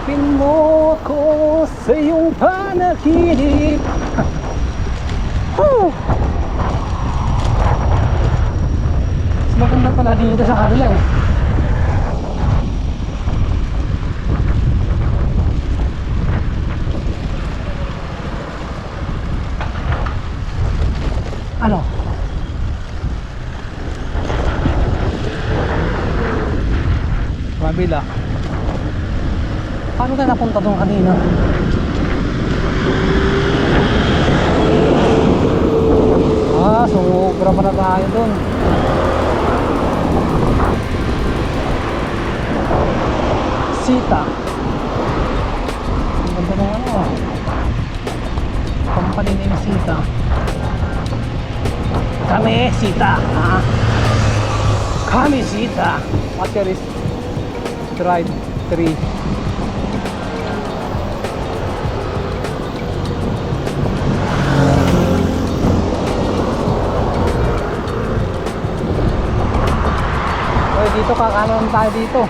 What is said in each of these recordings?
yakapin mo ko sa iyong panaginip. Woo! Mas maganda pala dito sa kanila eh. Ano? Mabila. Paano tayo napunta doon kanina? Sobra pa na tayo doon. Sita. Ang ganda ng ano. Company name Sita. Kami Sita. Kami Sita. Pasir Drive 3. Dito kakanan tayo dito.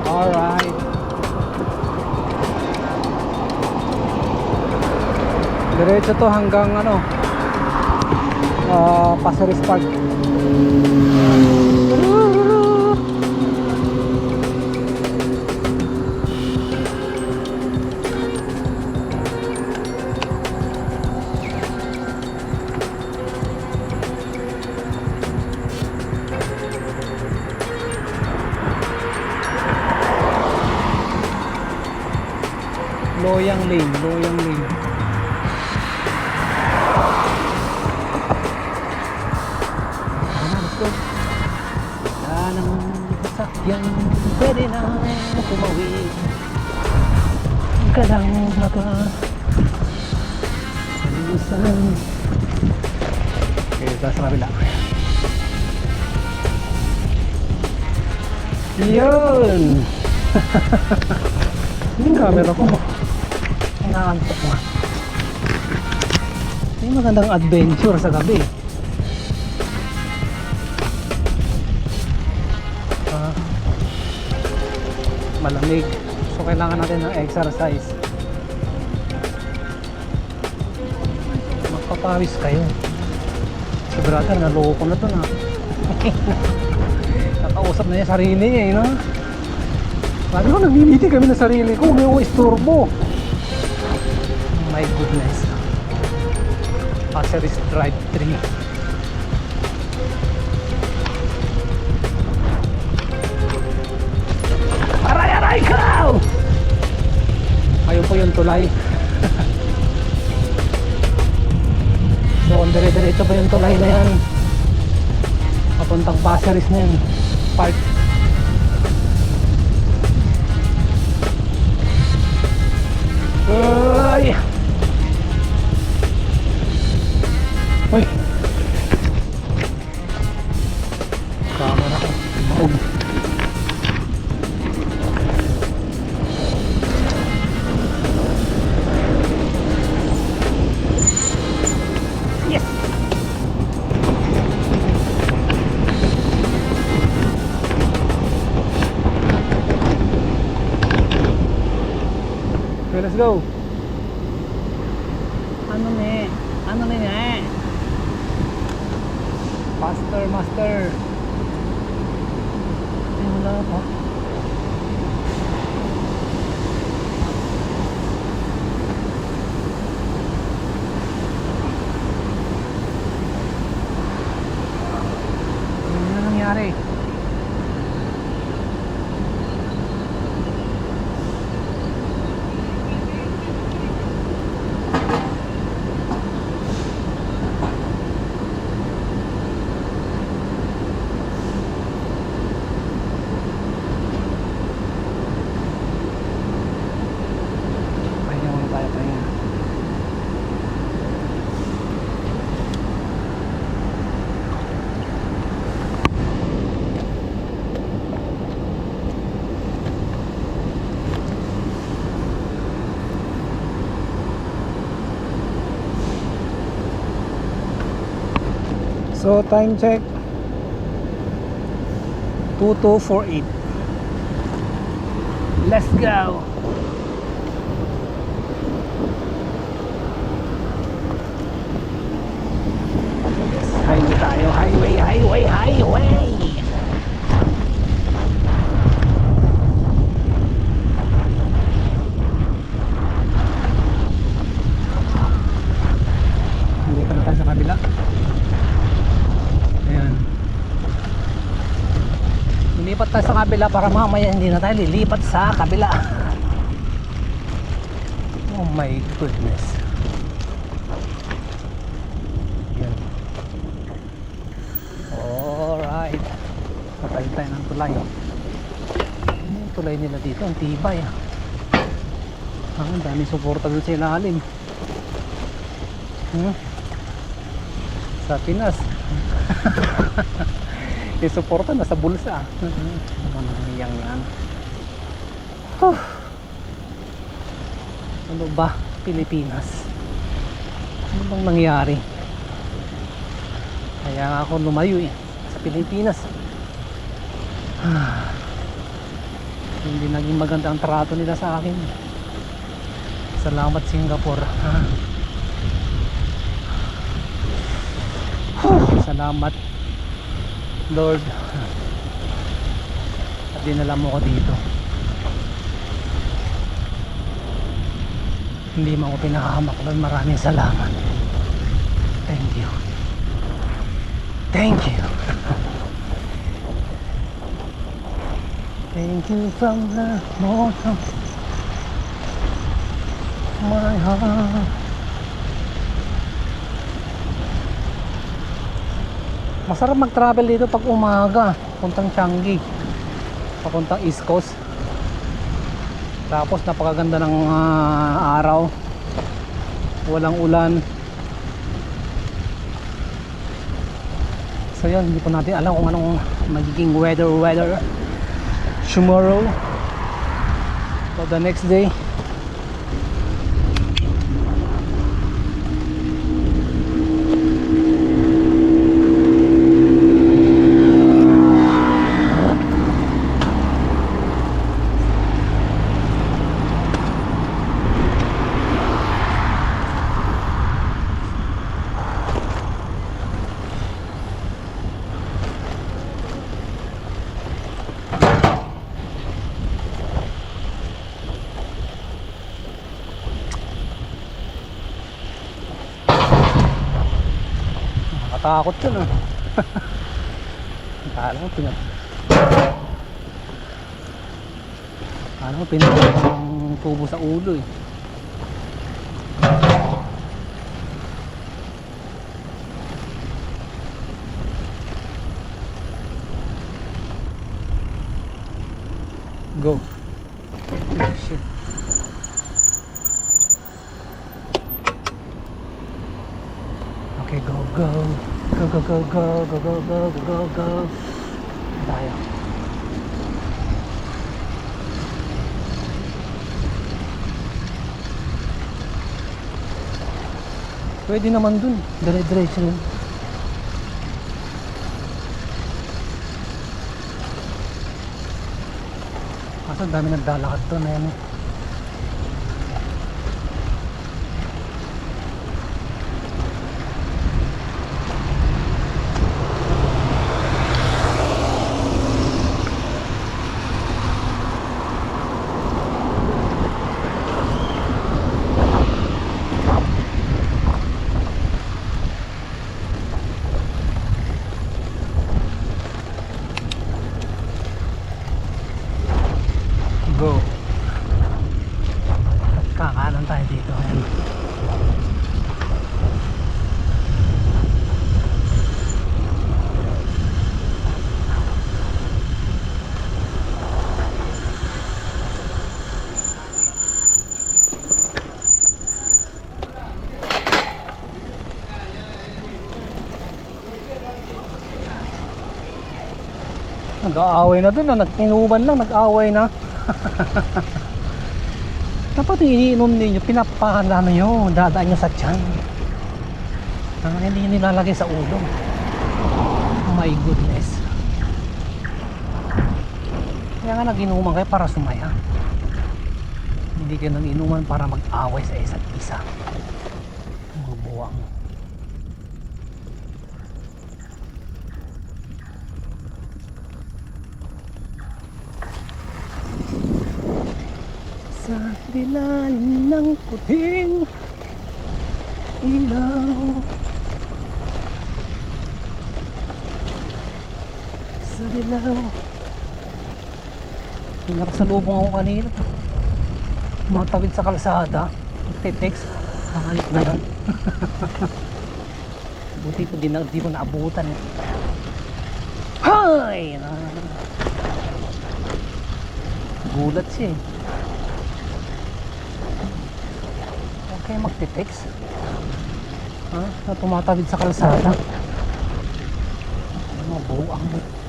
Alright. Diretso to hanggang ano, Pasir Ris Park. Loyang Lane, Loyang Lane. Let's go. Yan ang sasakyan, pwede na tumawid. Huwag ka lang maka-alisan. Okay, taas sa kabila. Yun! Yung camera ko. Nakantok mo. May magandang adventure sa gabi. Malamig. So kailangan natin ng exercise. Magpapawis kayo. Si brother, naloko na to na. Nakausap na niya sarili niya eh, no? Sabi ko, nag-meeting kami na sarili ko. Huwag mo istorbo. My goodness. Pasir Ris Drive 3. Aray ka! Ayun po yung tulay. So, dire-diretso pa yung tulay na yan. Papuntang Pasir Ris na yan. Park. Ay! Uy! Camera ko. Maog. Yes! Okay, let's go. Ano ne? Master. Ay, wala pa. Ano na nangyari? So time check 2248. Let's go. Highway tayo, highway. Hindi pa na tayo sa kabila. Ayan. Lilipat tayo sa kabila para mamaya hindi na tayo lilipat sa kabila. Oh my goodness. Ayan. Alright. Patayin tayo ng tulay. Yung tulay nila dito, ang tibay. Ang dami suporta dun sa ilalim. Sa Pinas. Yung suporta nasa bulsa. Naman ang yan. Ano ba? Pilipinas. Ano bang nangyari? Kaya nga ako lumayo sa Pilipinas. Hindi naging maganda ang trato nila sa akin. Salamat Singapore. Salamat Lord at dinala mo ko dito. Hindi mo ako pinahamak, Lord. Maraming salamat. Thank you. Thank you. Thank you from the bottom of my heart. Masarap mag-travel dito pag umaga, puntang Changi, papuntang East Coast. Tapos napakaganda ng araw, walang ulan. So yun, hindi po natin alam kung anong magiging weather tomorrow or the next day. Takot yun Akala mo ang tubo sa ulo Go. Shit. Okay, go. Go. Tayo. Pwede naman dun. Dire-diretso yun. Kaso dami naglalakad to na yan Go. Kakanan tayo dito. Ayan. Nag-aaway na dun, nag-inuman lang, nag-aaway na. Dapat iniinom ninyo, pinapakala nyo, dadaan nyo sa tiyan. Hindi nyo nilalagay sa ulo. Oh my goodness. Kaya nga nag-inuman kayo para sumaya. Hindi kayo nag-inuman para mag-away sa isa't isa. Mga buwang. Sa dilalim ng puting ilaw, sa dilaw. Nakasalubong ako kanina, matawid sa kalsada, nagte-text, nakalik na lang. Buti ko di ko naabutan. Hay! Gulat siya eh. Huwag kayo magte-text, ha? Na tumatawid sa kalsada. Mga buwang mo.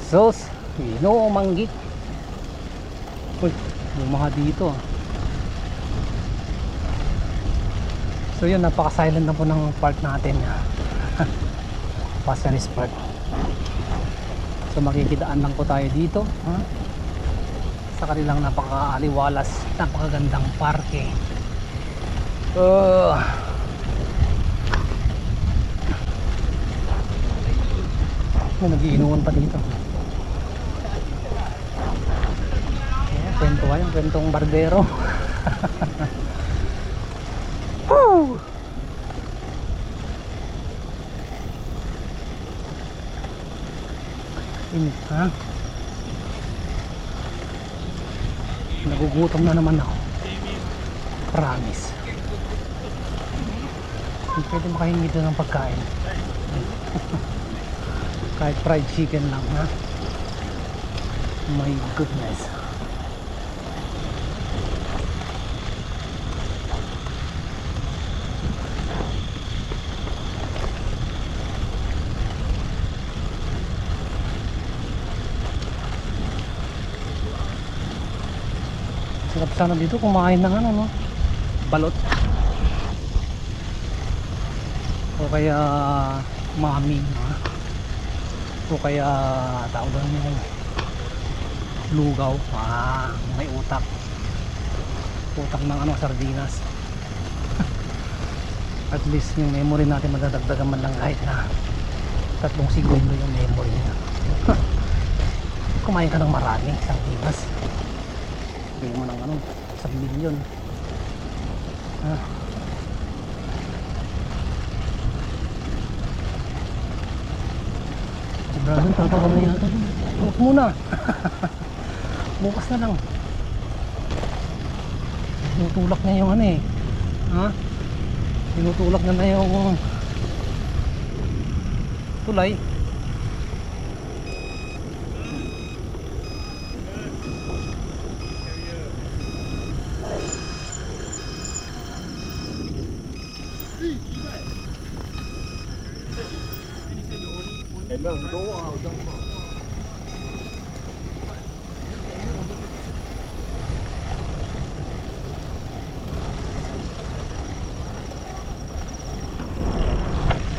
Sos, manggit. Uy, bumaha dito ah. So yun, napaka-silent na po ng park natin. Pasir Ris Park. So makikidaan lang po tayo dito, ha? Sa kanilang napaka-aliwalas, napakagandang parke. May nagiinuman pa dito. Kwento yung kwentong barbero. Woo! Init, ha? Nagugutom na naman ako. Promise. Hindi pwede makahingi doon ng pagkain. Kahit fried chicken lang, ha? My goodness. Sarap sana dito kumain ng ano, no? Balot. O kaya mami, ha? O kaya tawag doon yung lugaw. May utak ng ano, sardinas. At least yung memory natin madadagdagan man lang kahit na 3 segundo yung memory na. Kumain ka ng marami sardinas, bigyan mo ng ano, 1 milyon. Brother, tatawa na yata. Huwag muna. Bukas na lang. Tinutulak niya yung ano eh. Ha? Tinutulak na na yung tulay.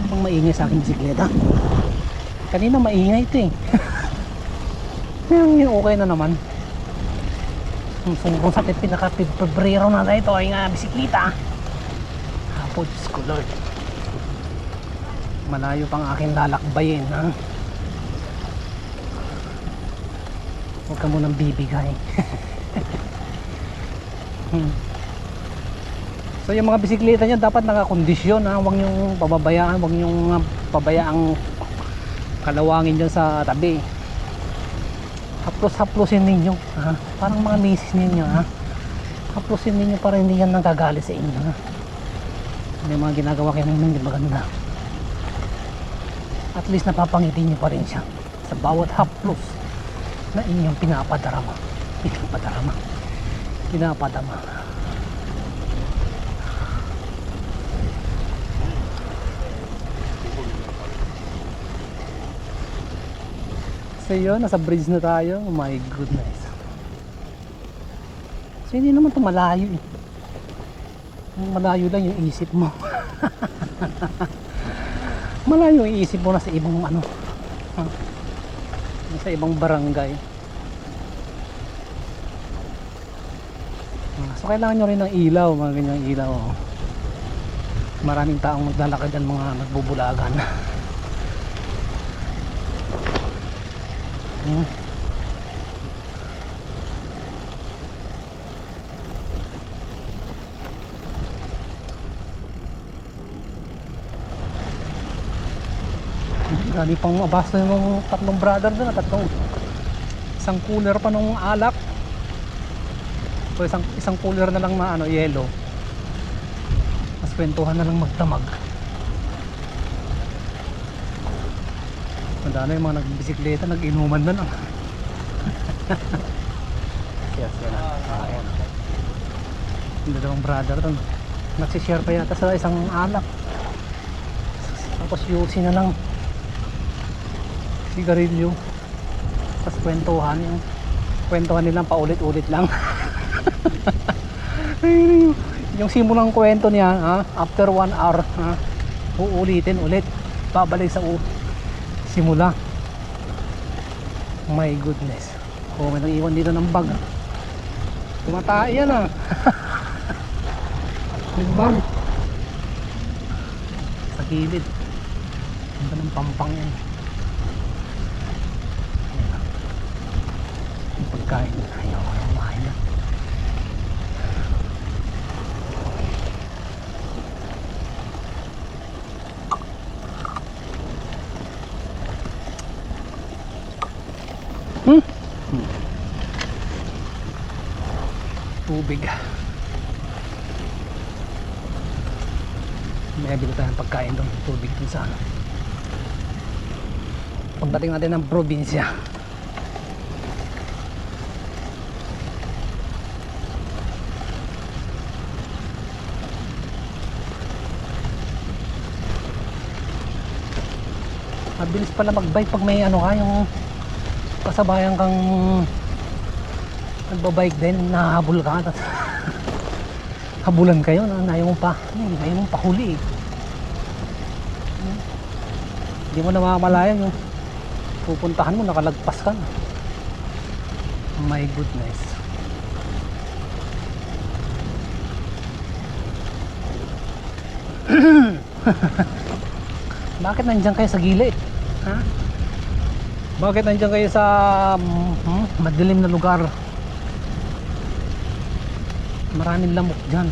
Ang maingay sa aking bisikleta. Kanina maingay ito eh. Yung okay na naman. Sumbong sa pinaka-Pebrero na ito ay nga bisikleta. Hapo, Diyos ko Lord. Malayo pang aking lalakbayin, ha? Huwag ka munang bibigay. So yung mga bisikleta nyo dapat nakakondisyon, ha? Huwag nyong pababayaan, huwag nyong pabayaang kalawangin dyan sa tabi. Haplos-haplosin ninyo, ha? Parang mga misis ninyo, ha? Haplosin ninyo para hindi yan nagagalit sa inyo, ha? May mga ginagawa kayo ng hindi maganda. At least napapangiti nyo pa rin siya sa bawat haplos na inyong pinapadama. So yun, nasa bridge na tayo. Oh my goodness. So hindi naman ito malayo eh. Malayo lang yung isip mo. Malayo yung iisip mo na sa ibang ano, sa ibang barangay. So kailangan nyo rin ng ilaw, mga ganyang ilaw. Maraming taong maglalakad yan, mga nagbubulagan. Dali pang mabasa yung tatlong brother doon, isang cooler pa nung alak, o isang cooler na lang na ano, yellow. Mas kwentuhan na lang magdamag. Madami yung mga nagbisikleta, nag-inuman na lang. Yes, yan na. Yung dalawang brother doon, nagsishare pa yata sa isang alak. Tapos yusi na lang, sigarilyo. Tapos kwentuhan, yung kwentuhan nilang paulit-ulit lang. Yung simulang kwento niya, after 1 hour, uulitin ulit, babalik sa simula. My goodness. May nang-iwan dito ng bag. Tumatay yan bag sa gilid. Ang ganang pampang yan. Yung pagkain, ayaw kumain na. Tubig. May bili tayong pagkain doon, tubig dun sa ano. Pagdating natin ng probinsya, mabilis pala magbike pag may ano ka, yung kasabayan kang nagbabike din, nahabol ka, tapos habulan kayo, ayaw mong pahuli eh. Hindi mo na mamalayan yung pupuntahan mo, nakalagpas ka na. My goodness. Bakit nandiyan kayo sa gilid? Bakit nandiyan kayo sa madilim na lugar? Maraming lamok dyan.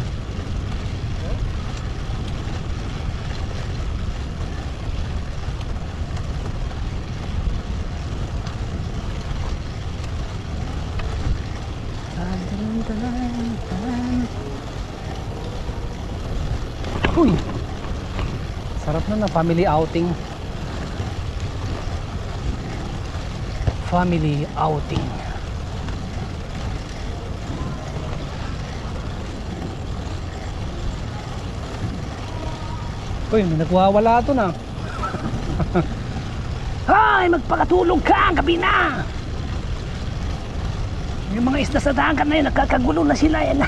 Uy, sarap na family outing. Family outing. Uy, may nagwawala ito na. Hay, magpakatulog ka, gabi na. Yung mga isda sa dagat na yun, nagkakagulo na sila yan.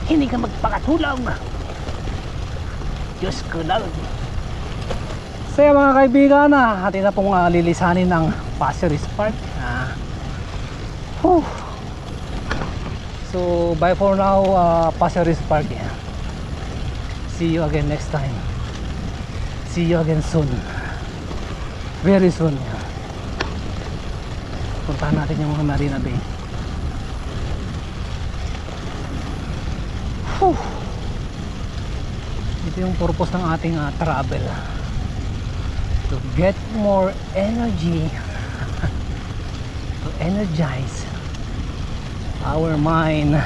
Hindi ka magpakatulog. Diyos ko lang. So mga kaibigan, atin na pong lilisanin ng Pasir Park. So bye for now, Pasir Park. See you again next time. See you again soon. Very soon. Puntahan natin yung Marina Bay. Ito yung purpose ng ating travel. To get more energy. To energize our mind,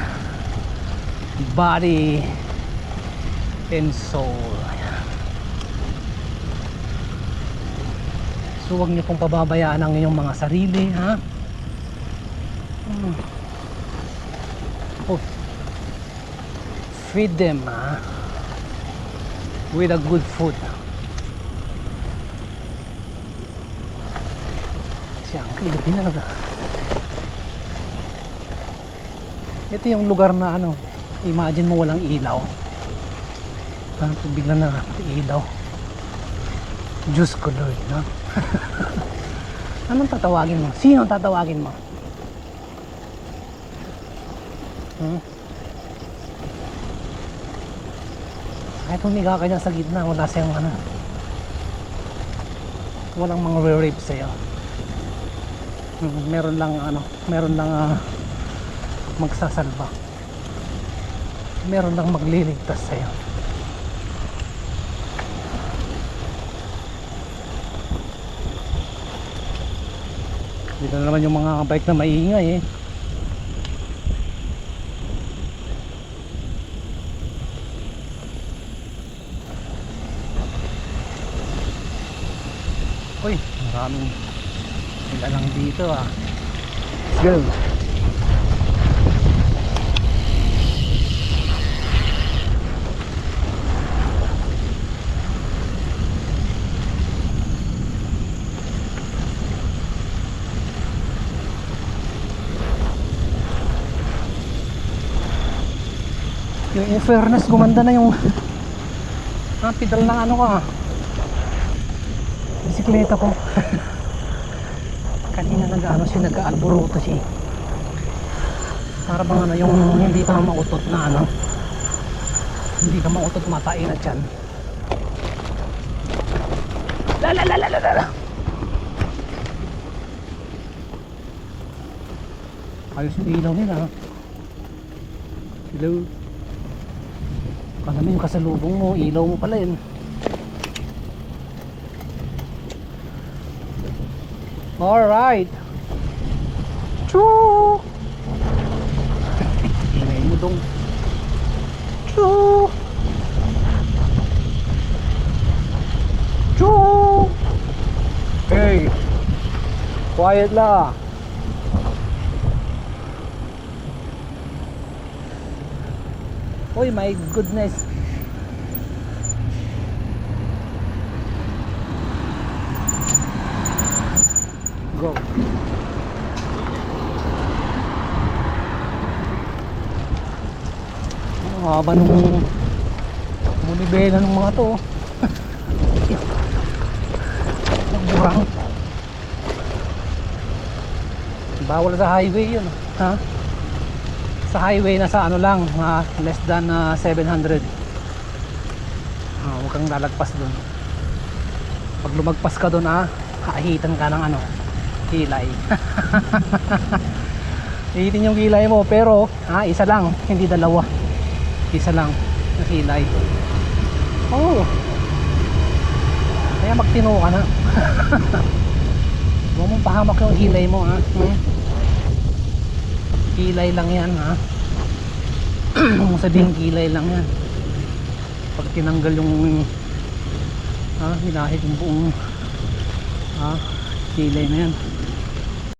body, and soul. So huwag niyo pong pababayaan ang inyong mga sarili, feed them with a good food. Siyang Pilipinas. Ito yung lugar na imagine mo walang ilaw. bigla na ilaw. Diyos ko Lord, no? Anong tatawagin mo? Sino tatawagin mo? Kahit humiga ka dyan sa gitna, wala siyang ano, walang mga re-rape sa'yo. Meron lang magsasalba. Meron lang magliligtas sa'yo. Dito na naman yung mga bike na maingay eh. Uy, maraming sila lang dito ah. Let's go. Yung in fairness, gumanda na yung pedal ng ano ko bisikleta ko. Kanina nag-alboroto siya. Para bang ano, yung hindi ka mautot na ano, hindi ka mautot matain na dyan. La. Ayos yung ilaw nila. Hello. Kala mo yung kasalubong mo, ilaw mo pala yun. Alright. Choo. Ingay mo dong. Choo. Choo. Hey. Quiet la. Oh my goodness. Go. Ang haba nung munibela ng mga to. Nagburang. Bawal sa highway yun, ha? Sa highway nasa ano lang, less than 700. Huwag kang lalagpas doon. Pag lumagpas ka doon, hahitan ka ng ano, kilay. Hihitin yung kilay mo, pero isa lang, hindi dalawa. Isa lang na kilay. Oh, kaya magtino ka na. Huwag mong pahamak yung kilay mo, kilay lang yan, sabihin kilay lang yan. Pag tinanggal yung hinahit yung buong kilay na yan.